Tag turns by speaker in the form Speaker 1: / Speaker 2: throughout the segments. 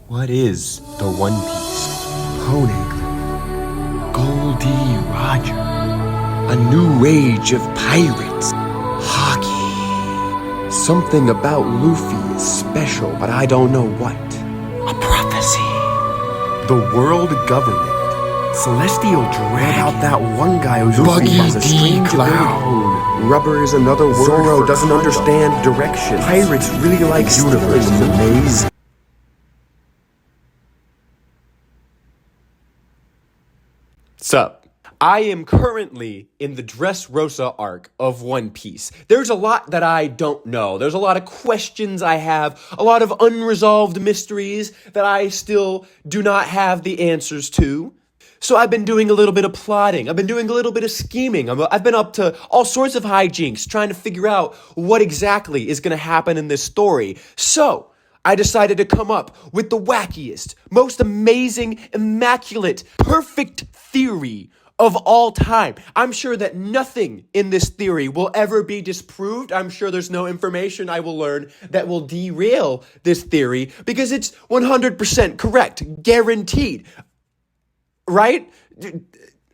Speaker 1: What is the One Piece? Poneglyph. Goldie Roger. A new age of pirates. Hockey. Something about Luffy is special, but I don't know what. A prophecy. The world government. Celestial Dragon. What about that one guy who's
Speaker 2: Buggy
Speaker 1: a strange cloud? Rubber is another word. Zoro doesn't understand direction. Pirates really like universe is amazing.
Speaker 2: Sup? I am currently in the Dressrosa arc of One Piece. There's a lot that I don't know. There's a lot of questions I have, a lot of unresolved mysteries that I still do not have the answers to. So I've been doing a little bit of plotting. I've been doing a little bit of scheming. I've been up to all sorts of hijinks trying to figure out what exactly is going to happen in this story. So I decided to come up with the wackiest, most amazing, immaculate, perfect theory of all time. I'm sure that nothing in this theory will ever be disproved. I'm sure there's no information I will learn that will derail this theory because it's 100% correct, guaranteed. Right?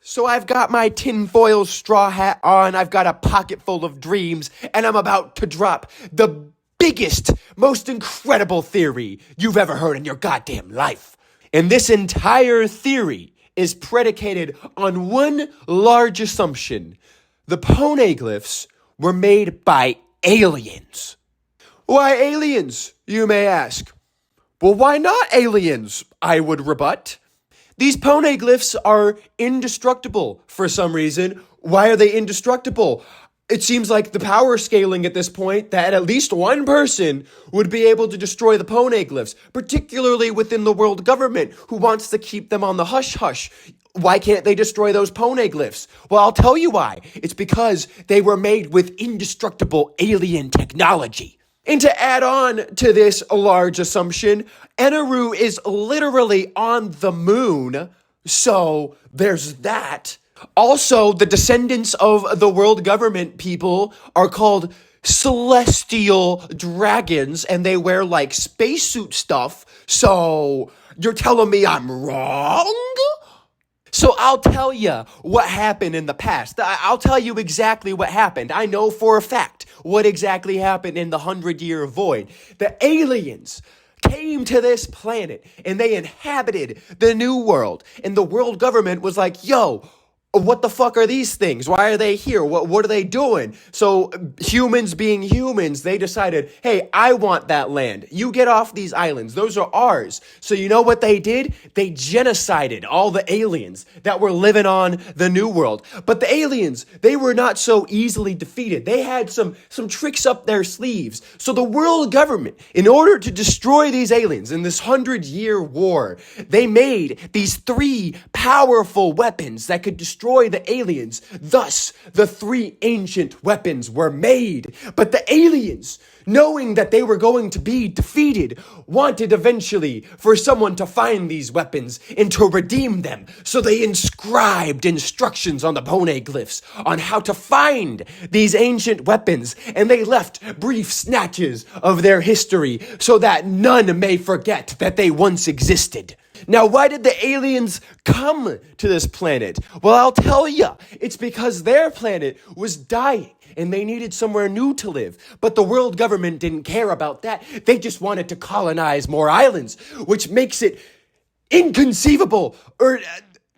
Speaker 2: So I've got my tinfoil straw hat on, I've got a pocket full of dreams, and I'm about to drop the biggest, most incredible theory you've ever heard in your goddamn life. And this entire theory is predicated on one large assumption. The poneglyphs were made by aliens. Why aliens, you may ask? Well, why not aliens, I would rebut. These poneglyphs are indestructible for some reason. Why are they indestructible? It seems like the power scaling at this point that at least one person would be able to destroy the poneglyphs, particularly within the world government who wants to keep them on the hush-hush. Why can't they destroy those poneglyphs? Well, I'll tell you why. It's because they were made with indestructible alien technology. And to add on to this large assumption, Eneru is literally on the moon, so there's that. Also, the descendants of the world government people are called celestial dragons, and they wear like spacesuit stuff, so you're telling me I'm wrong? So I'll tell you what happened in the past. I'll tell you exactly what happened. I know for a fact what exactly happened in the 100-Year Void. The aliens came to this planet and they inhabited the New World. And the world government was like, yo, what the fuck are these things? Why are they here? What are they doing? So humans being humans, they decided, hey, I want that land. You get off these islands. Those are ours. So you know what they did? They genocided all the aliens that were living on the New World. But the aliens, they were not so easily defeated. They had some tricks up their sleeves. So the world government, in order to destroy these aliens in this 100-year war, they made these 3 powerful weapons that could destroy the aliens. Thus, the 3 ancient weapons were made. But the aliens, knowing that they were going to be defeated, wanted eventually for someone to find these weapons and to redeem them. So they inscribed instructions on the poneglyphs on how to find these ancient weapons, and they left brief snatches of their history so that none may forget that they once existed. Now, why did the aliens come to this planet? Well, I'll tell you. It's because their planet was dying and they needed somewhere new to live. But the world government didn't care about that. They just wanted to colonize more islands, which makes it inconceivable, or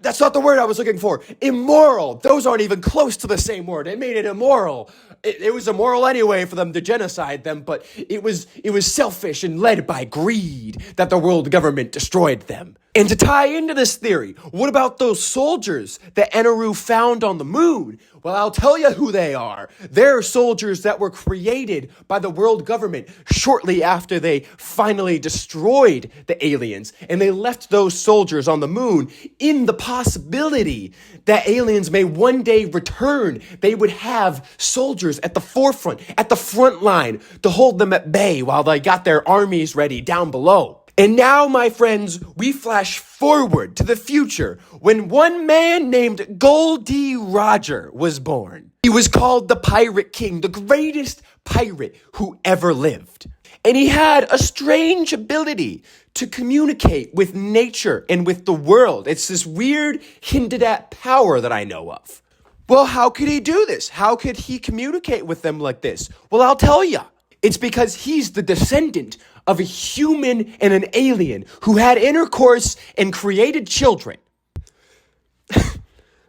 Speaker 2: that's not the word I was looking for. Immoral. Those aren't even close to the same word. It made it immoral. It was immoral anyway for them to genocide them, but it was selfish and led by greed that the world government destroyed them. And to tie into this theory, what about those soldiers that Eneru found on the moon? Well, I'll tell you who they are. They're soldiers that were created by the world government shortly after they finally destroyed the aliens. And they left those soldiers on the moon in the possibility that aliens may one day return. They would have soldiers at the forefront, at the front line, to hold them at bay while they got their armies ready down below. And now, my friends, we flash forward to the future when one man named Goldie Roger was born. He was called the Pirate King, the greatest pirate who ever lived. And he had a strange ability to communicate with nature and with the world. It's this weird hinted at power that I know of. Well, how could he do this? How could he communicate with them like this? Well, I'll tell you. It's because he's the descendant of a human and an alien who had intercourse and created children.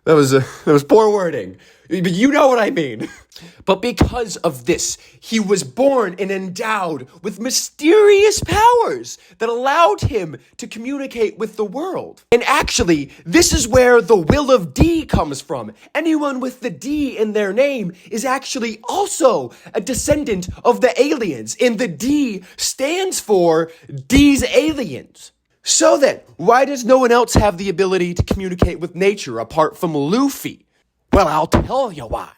Speaker 2: That was poor wording, but you know what I mean. But because of this, he was born and endowed with mysterious powers that allowed him to communicate with the world. And actually, this is where the will of D comes from. Anyone with the D in their name is actually also a descendant of the aliens, and the D stands for D's aliens. So then, why does no one else have the ability to communicate with nature apart from Luffy? Well, I'll tell you why.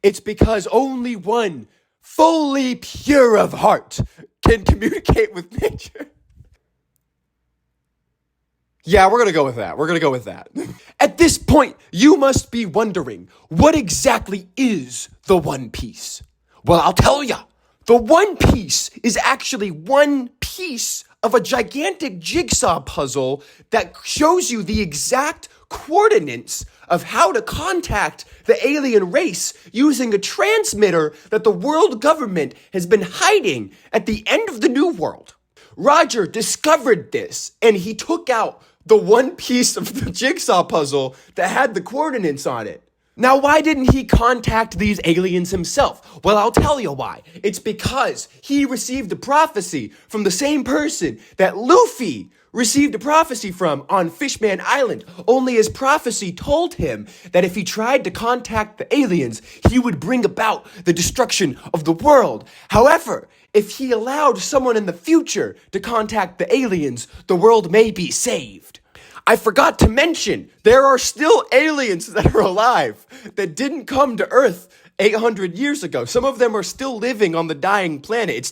Speaker 2: It's because only one fully pure of heart can communicate with nature. Yeah, we're gonna go with that. At this point, you must be wondering, what exactly is the One Piece? Well, I'll tell you. The One Piece is actually one piece of a gigantic jigsaw puzzle that shows you the exact coordinates of how to contact the alien race using a transmitter that the world government has been hiding at the end of the New World. Roger discovered this, and he took out the one piece of the jigsaw puzzle that had the coordinates on it. Now, why didn't he contact these aliens himself? Well, I'll tell you why. It's because he received a prophecy from the same person that Luffy received a prophecy from on Fishman Island. Only his prophecy told him that if he tried to contact the aliens, he would bring about the destruction of the world. However, if he allowed someone in the future to contact the aliens, the world may be saved. I forgot to mention, there are still aliens that are alive that didn't come to Earth 800 years ago. Some of them are still living on the dying planet. It's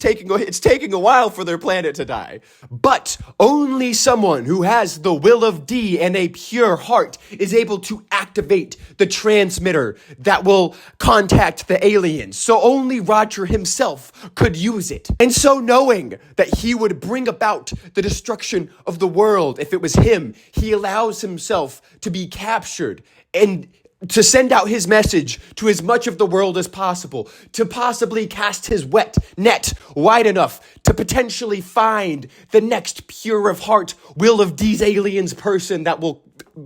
Speaker 2: taking a while for their planet to die. But only someone who has the will of D and a pure heart is able to activate the transmitter that will contact the aliens. So only Roger himself could use it. And so knowing that he would bring about the destruction of the world if it was him, he allows himself to be captured and to send out his message to as much of the world as possible, to possibly cast his wet net wide enough to potentially find the next pure of heart, will of these aliens person that will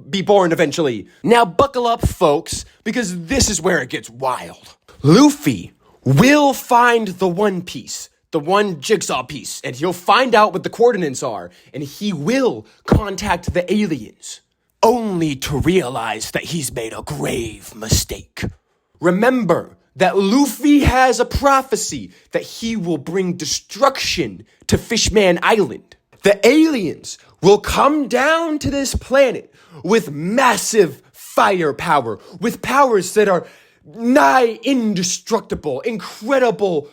Speaker 2: be born eventually. Now buckle up, folks, because this is where it gets wild. Luffy will find the One Piece, the one jigsaw piece, and he'll find out what the coordinates are, and he will contact the aliens, only to realize that he's made a grave mistake. Remember that Luffy has a prophecy that he will bring destruction to Fishman Island. The aliens will come down to this planet with massive firepower, with powers that are nigh indestructible, incredible,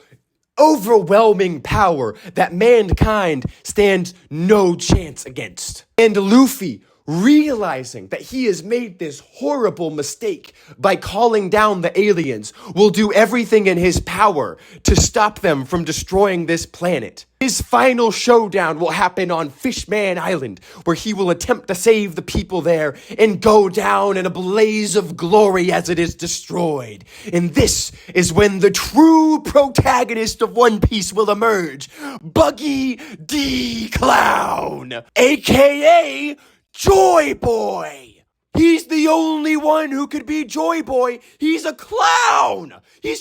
Speaker 2: overwhelming power that mankind stands no chance against. And Luffy, realizing that he has made this horrible mistake by calling down the aliens, will do everything in his power to stop them from destroying this planet. His final showdown will happen on Fishman Island, where he will attempt to save the people there and go down in a blaze of glory as it is destroyed. And this is when the true protagonist of One Piece will emerge, Buggy D. Clown, aka Joy Boy. He's the only one who could be Joy Boy. He's a clown. He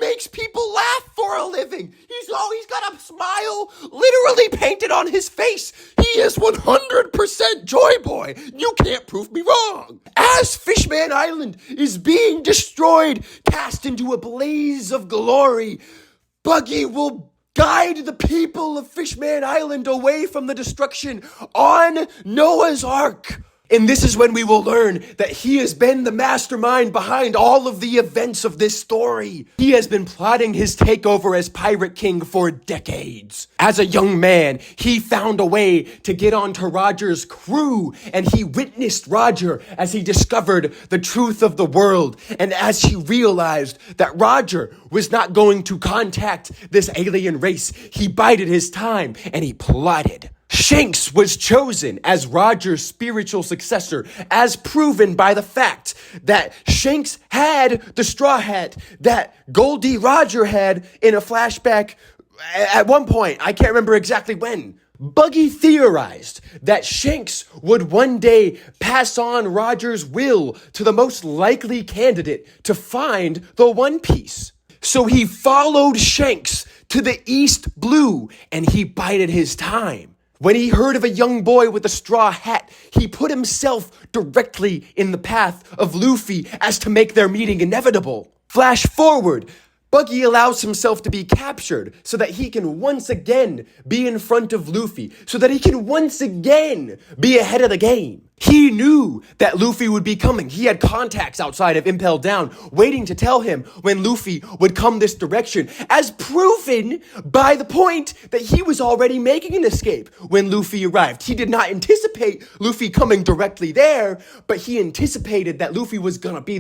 Speaker 2: makes people laugh for a living. He's got a smile literally painted on his face. He is 100% Joy Boy. You can't prove me wrong. As Fishman Island is being destroyed, cast into a blaze of glory, Buggy will guide the people of Fishman Island away from the destruction on Noah's Ark. And this is when we will learn that he has been the mastermind behind all of the events of this story. He has been plotting his takeover as Pirate King for decades. As a young man, he found a way to get onto Roger's crew, and he witnessed Roger as he discovered the truth of the world. And as he realized that Roger was not going to contact this alien race, he bided his time and he plotted Shanks was chosen as Roger's spiritual successor, as proven by the fact that Shanks had the straw hat that Goldie Roger had in a flashback at one point. I can't remember exactly when. Buggy theorized that Shanks would one day pass on Roger's will to the most likely candidate to find the One Piece. So he followed Shanks to the East Blue and he bided his time. When he heard of a young boy with a straw hat, he put himself directly in the path of Luffy as to make their meeting inevitable. Flash forward, Buggy allows himself to be captured so that he can once again be in front of Luffy, so that he can once again be ahead of the game. He knew that Luffy would be coming. He had contacts outside of Impel Down waiting to tell him when Luffy would come this direction, as proven by the point that he was already making an escape when Luffy arrived. He did not anticipate Luffy coming directly there, but he anticipated that Luffy was gonna be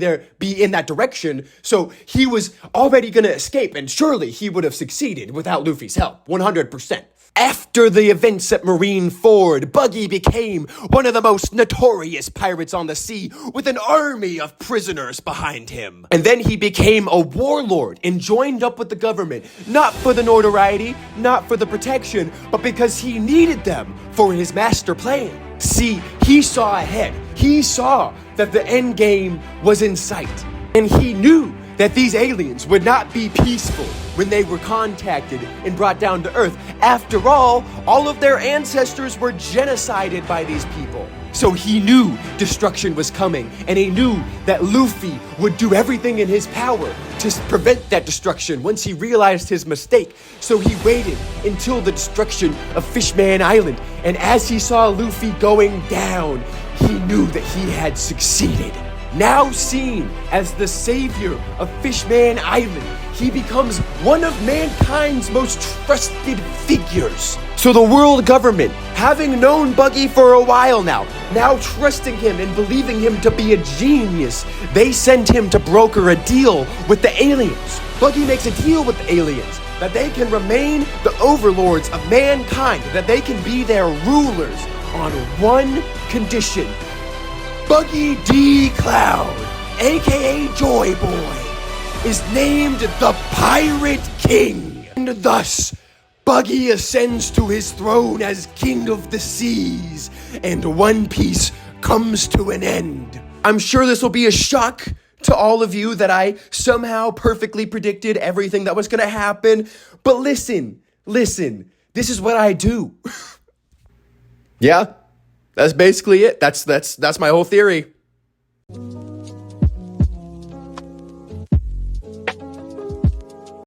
Speaker 2: in that direction, so he was already gonna escape, and surely he would have succeeded without Luffy's help, 100%. After the events at Marine Ford, Buggy became one of the most notorious pirates on the sea with an army of prisoners behind him. And then he became a warlord and joined up with the government, not for the notoriety, not for the protection, but because he needed them for his master plan. See, he saw ahead. He saw that the end game was in sight. And he knew that these aliens would not be peaceful when they were contacted and brought down to Earth. After all of their ancestors were genocided by these people. So he knew destruction was coming, and he knew that Luffy would do everything in his power to prevent that destruction once he realized his mistake. So he waited until the destruction of Fishman Island, and as he saw Luffy going down, he knew that he had succeeded. Now seen as the savior of Fishman Island, he becomes one of mankind's most trusted figures. So the world government, having known Buggy for a while now trusting him and believing him to be a genius, they send him to broker a deal with the aliens. Buggy makes a deal with the aliens that they can remain the overlords of mankind, that they can be their rulers on one condition. Buggy D. Cloud, aka Joy Boy, is named the Pirate King. And thus, Buggy ascends to his throne as King of the Seas, and One Piece comes to an end. I'm sure this will be a shock to all of you that I somehow perfectly predicted everything that was going to happen. But listen, this is what I do. Yeah. That's basically it. That's my whole theory.